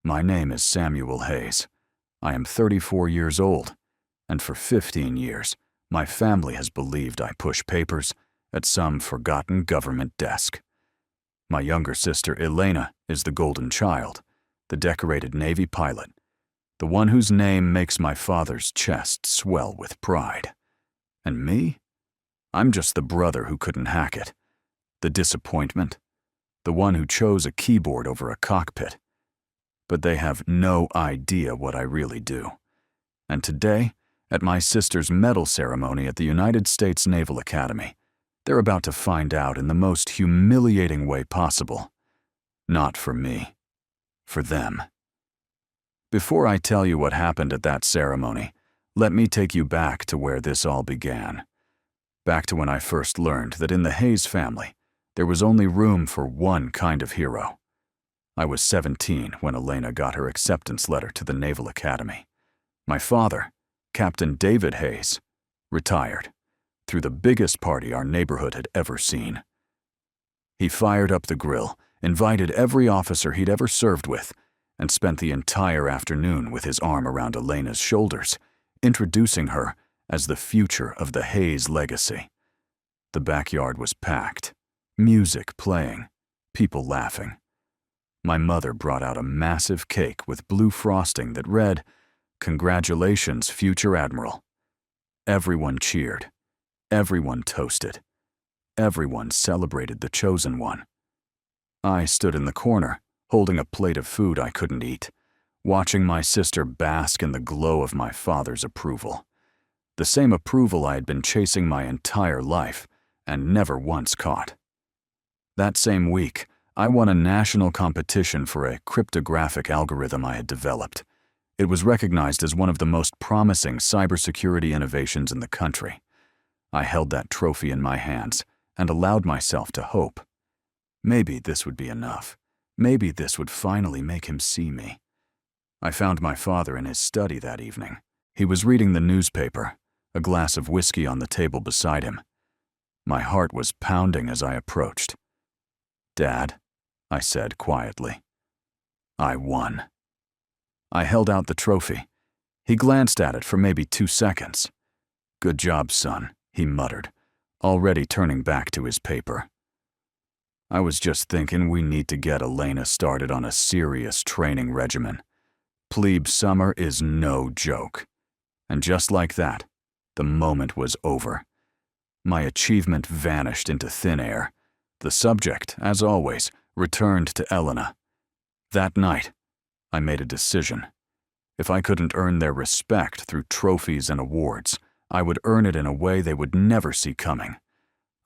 My name is Samuel Hayes. I am 34 years old, and for 15 years, my family has believed I push papers at some forgotten government desk. My younger sister, Elena, is the golden child, the decorated Navy pilot, the one whose name makes my father's chest swell with pride. And me? I'm just the brother who couldn't hack it, the disappointment, the one who chose a keyboard over a cockpit. But they have no idea what I really do. And today, at my sister's medal ceremony at the United States Naval Academy, they're about to find out in the most humiliating way possible. Not for me, for them. Before I tell you what happened at that ceremony, let me take you back to where this all began. Back to when I first learned that in the Hayes family, there was only room for one kind of hero. I was 17 when Elena got her acceptance letter to the Naval Academy. My father, Captain David Hayes, retired, threw the biggest party our neighborhood had ever seen. He fired up the grill, invited every officer he'd ever served with, and spent the entire afternoon with his arm around Elena's shoulders, introducing her as the future of the Hayes legacy. The backyard was packed, music playing, people laughing. My mother brought out a massive cake with blue frosting that read, "Congratulations, future Admiral." Everyone cheered. Everyone toasted. Everyone celebrated the chosen one. I stood in the corner, holding a plate of food I couldn't eat, watching my sister bask in the glow of my father's approval. The same approval I had been chasing my entire life and never once caught. That same week, I won a national competition for a cryptographic algorithm I had developed. It was recognized as one of the most promising cybersecurity innovations in the country. I held that trophy in my hands and allowed myself to hope. Maybe this would be enough. Maybe this would finally make him see me. I found my father in his study that evening. He was reading the newspaper, a glass of whiskey on the table beside him. My heart was pounding as I approached. "Dad," I said quietly. "I won." I held out the trophy. He glanced at it for maybe 2 seconds. "Good job, son," he muttered, already turning back to his paper. "I was just thinking we need to get Elena started on a serious training regimen. Plebe summer is no joke." And just like that, the moment was over. My achievement vanished into thin air. The subject, as always, returned to Elena. That night, I made a decision. If I couldn't earn their respect through trophies and awards, I would earn it in a way they would never see coming.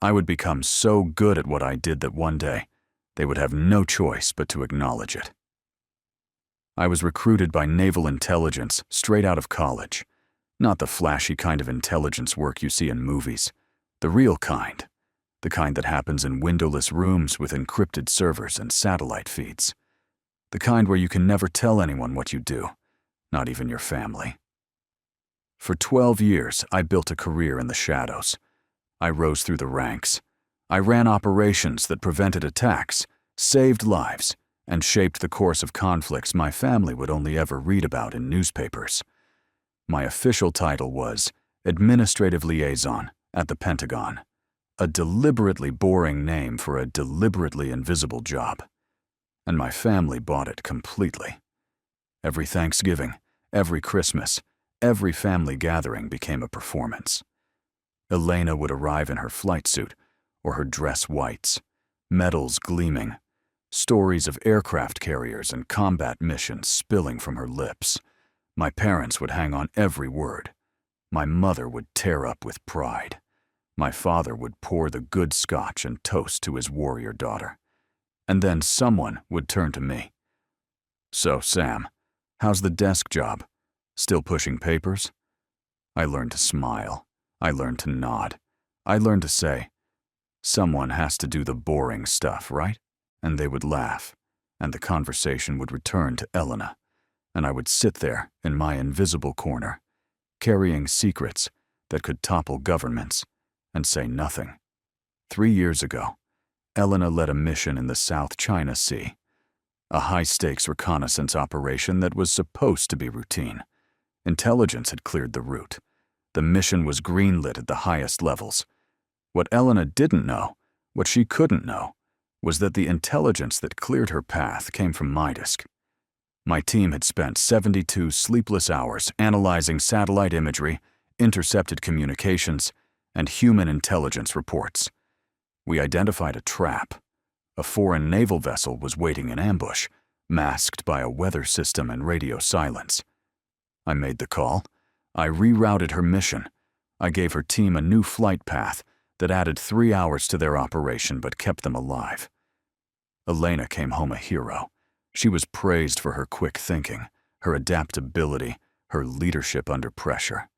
I would become so good at what I did that one day, they would have no choice but to acknowledge it. I was recruited by Naval Intelligence straight out of college. Not the flashy kind of intelligence work you see in movies. The real kind. The kind that happens in windowless rooms with encrypted servers and satellite feeds. The kind where you can never tell anyone what you do, not even your family. For 12 years, I built a career in the shadows. I rose through the ranks. I ran operations that prevented attacks, saved lives, and shaped the course of conflicts my family would only ever read about in newspapers. My official title was Administrative Liaison at the Pentagon, a deliberately boring name for a deliberately invisible job. And my family bought it completely. Every Thanksgiving, every Christmas, every family gathering became a performance. Elena would arrive in her flight suit or her dress whites, medals gleaming, stories of aircraft carriers and combat missions spilling from her lips. My parents would hang on every word. My mother would tear up with pride. My father would pour the good scotch and toast to his warrior daughter. And then someone would turn to me. "So, Sam, how's the desk job? Still pushing papers?" I learned to smile. I learned to nod. I learned to say, "Someone has to do the boring stuff, right?" And they would laugh, and the conversation would return to Elena, and I would sit there in my invisible corner, carrying secrets that could topple governments, and say nothing. 3 years ago, Elena led a mission in the South China Sea. A high-stakes reconnaissance operation that was supposed to be routine. Intelligence had cleared the route. The mission was greenlit at the highest levels. What Elena didn't know, what she couldn't know, was that the intelligence that cleared her path came from Midisk. My team had spent 72 sleepless hours analyzing satellite imagery, intercepted communications, and human intelligence reports. We identified a trap. A foreign naval vessel was waiting in ambush, masked by a weather system and radio silence. I made the call. I rerouted her mission. I gave her team a new flight path that added 3 hours to their operation but kept them alive. Elena came home a hero. She was praised for her quick thinking, her adaptability, her leadership under pressure.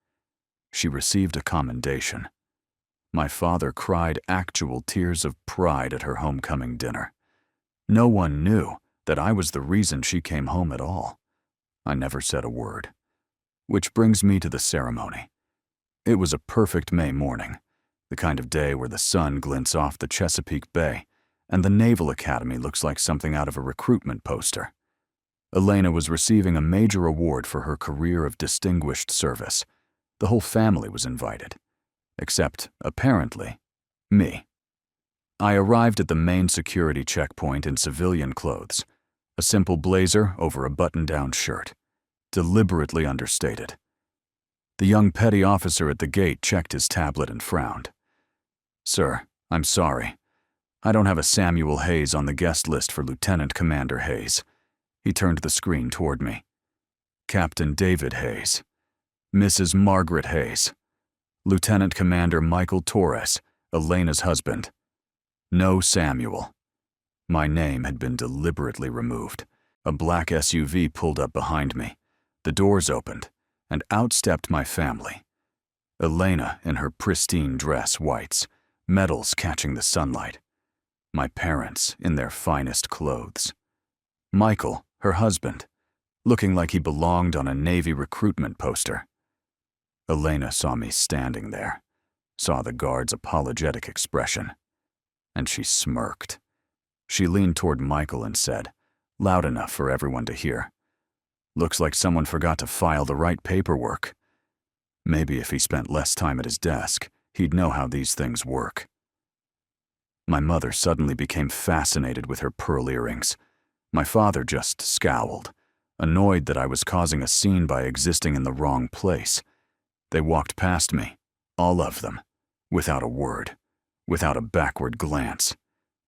She received a commendation. My father cried actual tears of pride at her homecoming dinner. No one knew that I was the reason she came home at all. I never said a word. Which brings me to the ceremony. It was a perfect May morning, the kind of day where the sun glints off the Chesapeake Bay and the Naval Academy looks like something out of a recruitment poster. Elena was receiving a major award for her career of distinguished service. The whole family was invited. Except, apparently, me. I arrived at the main security checkpoint in civilian clothes, a simple blazer over a button-down shirt, deliberately understated. The young petty officer at the gate checked his tablet and frowned. "Sir, I'm sorry. I don't have a Samuel Hayes on the guest list for Lieutenant Commander Hayes." He turned the screen toward me. "Captain David Hayes. Mrs. Margaret Hayes. Lieutenant Commander Michael Torres, Elena's husband. No Samuel." My name had been deliberately removed. A black SUV pulled up behind me. The doors opened, and out stepped my family. Elena in her pristine dress whites, medals catching the sunlight. My parents in their finest clothes. Michael, her husband, looking like he belonged on a Navy recruitment poster. Elena saw me standing there, saw the guard's apologetic expression, and she smirked. She leaned toward Michael and said, loud enough for everyone to hear, "Looks like someone forgot to file the right paperwork. Maybe if he spent less time at his desk, he'd know how these things work." My mother suddenly became fascinated with her pearl earrings. My father just scowled, annoyed that I was causing a scene by existing in the wrong place. They walked past me, all of them, without a word, without a backward glance.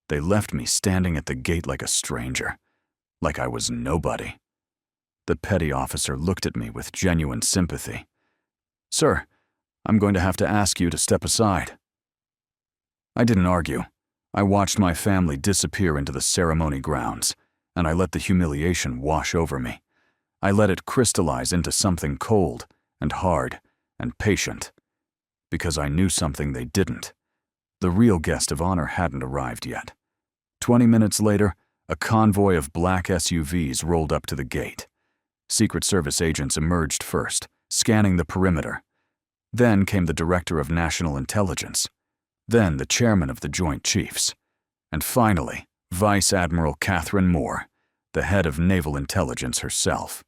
They left me standing at the gate like a stranger, like I was nobody. The petty officer looked at me with genuine sympathy. "Sir, I'm going to have to ask you to step aside." I didn't argue. I watched my family disappear into the ceremony grounds, and I let the humiliation wash over me. I let it crystallize into something cold and hard and patient, because I knew something they didn't. The real guest of honor hadn't arrived yet. 20 minutes later, a convoy of black SUVs rolled up to the gate. Secret Service agents emerged first, scanning the perimeter. Then came the Director of National Intelligence. Then the Chairman of the Joint Chiefs. And finally, Vice Admiral Catherine Moore, the head of Naval Intelligence herself.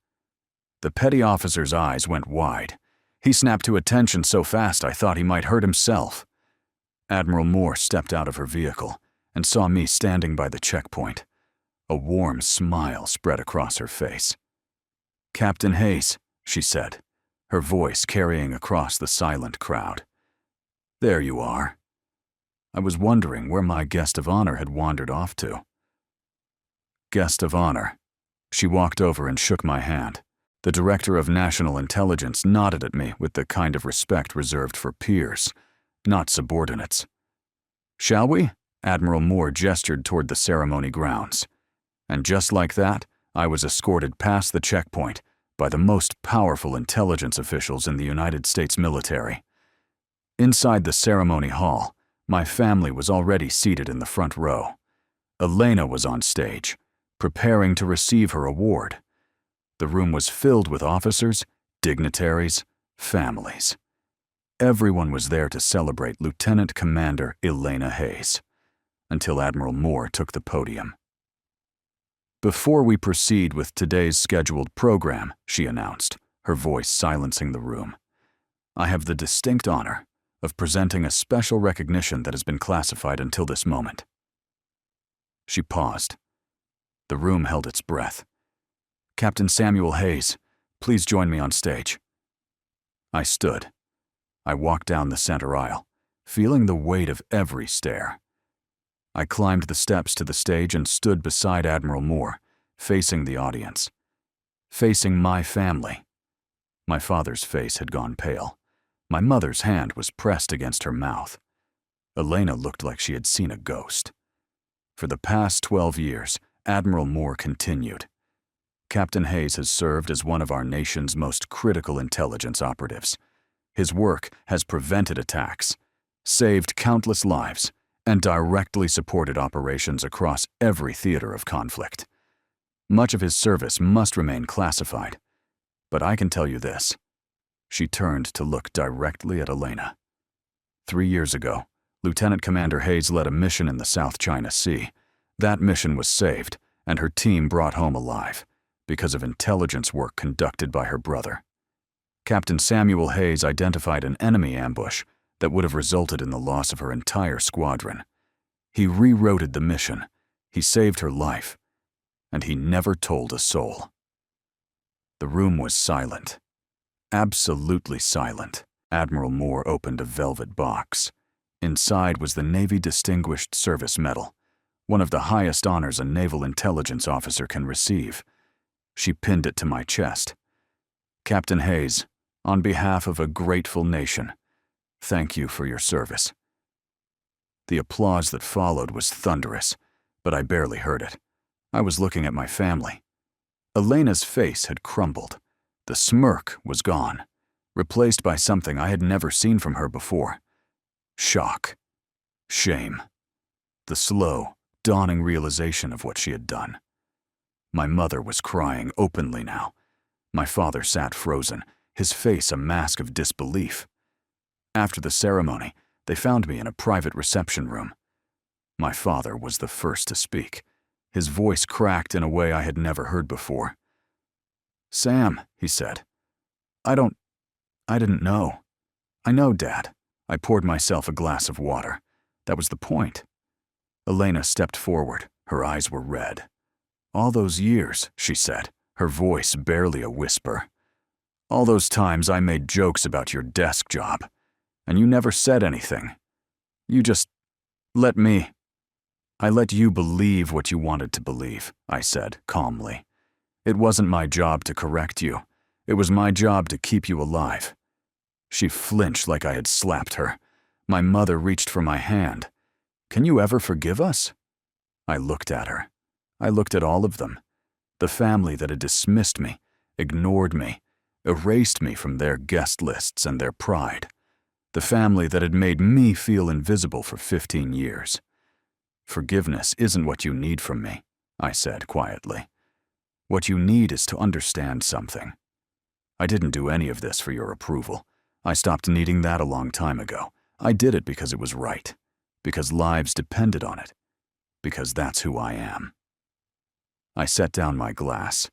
The petty officer's eyes went wide. He snapped to attention so fast I thought he might hurt himself. Admiral Moore stepped out of her vehicle and saw me standing by the checkpoint. A warm smile spread across her face. "Captain Hayes," she said, her voice carrying across the silent crowd. "There you are." I was wondering where my guest of honor had wandered off to. "Guest of honor." She walked over and shook my hand. The Director of National Intelligence nodded at me with the kind of respect reserved for peers, not subordinates. "Shall we?" Admiral Moore gestured toward the ceremony grounds. And just like that, I was escorted past the checkpoint by the most powerful intelligence officials in the United States military. Inside the ceremony hall, my family was already seated in the front row. Elena was on stage, preparing to receive her award. The room was filled with officers, dignitaries, families. Everyone was there to celebrate Lieutenant Commander Elena Hayes, until Admiral Moore took the podium. "Before we proceed with today's scheduled program," she announced, her voice silencing the room, "I have the distinct honor of presenting a special recognition that has been classified until this moment." She paused. The room held its breath. "Captain Samuel Hayes, please join me on stage." I stood. I walked down the center aisle, feeling the weight of every stare. I climbed the steps to the stage and stood beside Admiral Moore, facing the audience. Facing my family. My father's face had gone pale. My mother's hand was pressed against her mouth. Elena looked like she had seen a ghost. For the past 12 years, Admiral Moore continued. Captain Hayes has served as one of our nation's most critical intelligence operatives. His work has prevented attacks, saved countless lives, and directly supported operations across every theater of conflict. Much of his service must remain classified, but I can tell you this. She turned to look directly at Elena. 3 years ago, Lieutenant Commander Hayes led a mission in the South China Sea. That mission was saved, and her team brought home alive, because of intelligence work conducted by her brother. Captain Samuel Hayes identified an enemy ambush that would have resulted in the loss of her entire squadron. He rerouted the mission, he saved her life, and he never told a soul. The room was silent. Absolutely silent. Admiral Moore opened a velvet box. Inside was the Navy Distinguished Service Medal, one of the highest honors a naval intelligence officer can receive. She pinned it to my chest. "Captain Hayes, on behalf of a grateful nation, thank you for your service." The applause that followed was thunderous, but I barely heard it. I was looking at my family. Elena's face had crumbled. The smirk was gone, replaced by something I had never seen from her before. Shock. Shame. The slow, dawning realization of what she had done. My mother was crying openly now. My father sat frozen, his face a mask of disbelief. After the ceremony, they found me in a private reception room. My father was the first to speak. His voice cracked in a way I had never heard before. "Sam," he said, I didn't know." "I know, Dad." I poured myself a glass of water. That was the point. Elena stepped forward. Her eyes were red. "All those years," she said, her voice barely a whisper. "All those times I made jokes about your desk job, and you never said anything. You just let me. I let you believe what you wanted to believe," I said calmly. "It wasn't my job to correct you. It was my job to keep you alive." She flinched like I had slapped her. My mother reached for my hand. "Can you ever forgive us?" I looked at her. I looked at all of them. The family that had dismissed me, ignored me, erased me from their guest lists and their pride. The family that had made me feel invisible for 15 years. "Forgiveness isn't what you need from me," I said quietly. "What you need is to understand something. I didn't do any of this for your approval. I stopped needing that a long time ago. I did it because it was right, because lives depended on it, because that's who I am." I set down my glass.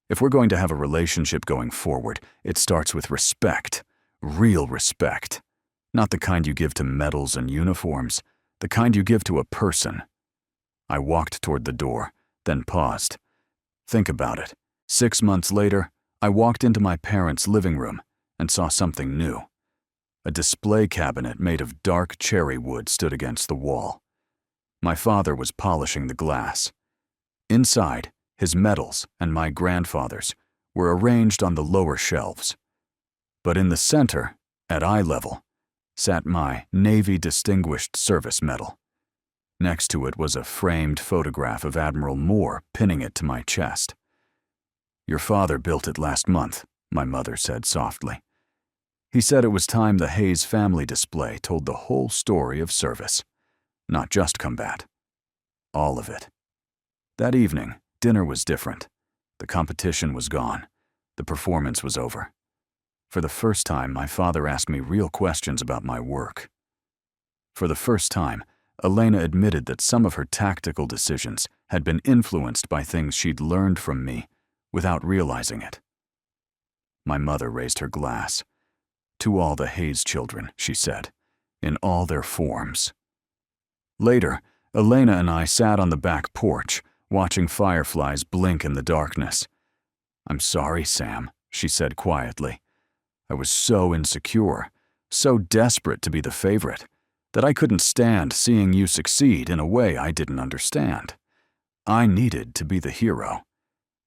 If we're going to have a relationship going forward, it starts with respect, real respect. Not the kind you give to medals and uniforms, the kind you give to a person. I walked toward the door, then paused. Think about it. 6 months later, I walked into my parents' living room and saw something new. A display cabinet made of dark cherry wood stood against the wall. My father was polishing the glass. Inside, his medals and my grandfather's were arranged on the lower shelves. But in the center, at eye level, sat my Navy Distinguished Service Medal. Next to it was a framed photograph of Admiral Moore pinning it to my chest. "Your father built it last month," my mother said softly. "He said it was time the Hayes family display told the whole story of service. Not just combat. All of it." That evening, dinner was different. The competition was gone. The performance was over. For the first time, my father asked me real questions about my work. For the first time, Elena admitted that some of her tactical decisions had been influenced by things she'd learned from me without realizing it. My mother raised her glass. "To all the Hayes children," she said, "in all their forms." Later, Elena and I sat on the back porch, watching fireflies blink in the darkness. "I'm sorry, Sam," she said quietly. "I was so insecure, so desperate to be the favorite, that I couldn't stand seeing you succeed in a way I didn't understand. I needed to be the hero,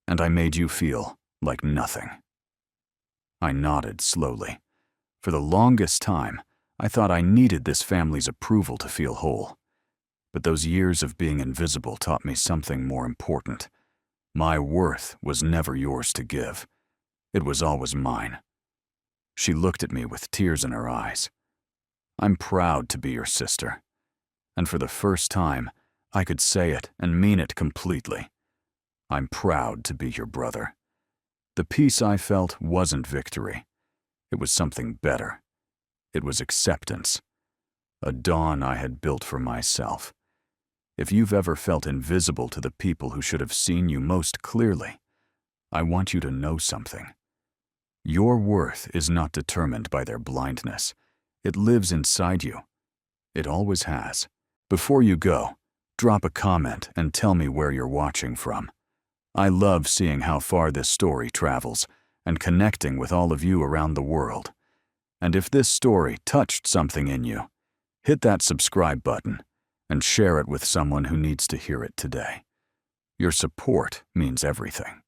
and I made you feel like nothing." I nodded slowly. For the longest time, I thought I needed this family's approval to feel whole. But those years of being invisible taught me something more important. My worth was never yours to give. It was always mine. She looked at me with tears in her eyes. "I'm proud to be your sister." And for the first time, I could say it and mean it completely. "I'm proud to be your brother." The peace I felt wasn't victory. It was something better. It was acceptance. A dawn I had built for myself. If you've ever felt invisible to the people who should have seen you most clearly, I want you to know something. Your worth is not determined by their blindness. It lives inside you. It always has. Before you go, drop a comment and tell me where you're watching from. I love seeing how far this story travels and connecting with all of you around the world. And if this story touched something in you, hit that subscribe button and share it with someone who needs to hear it today. Your support means everything.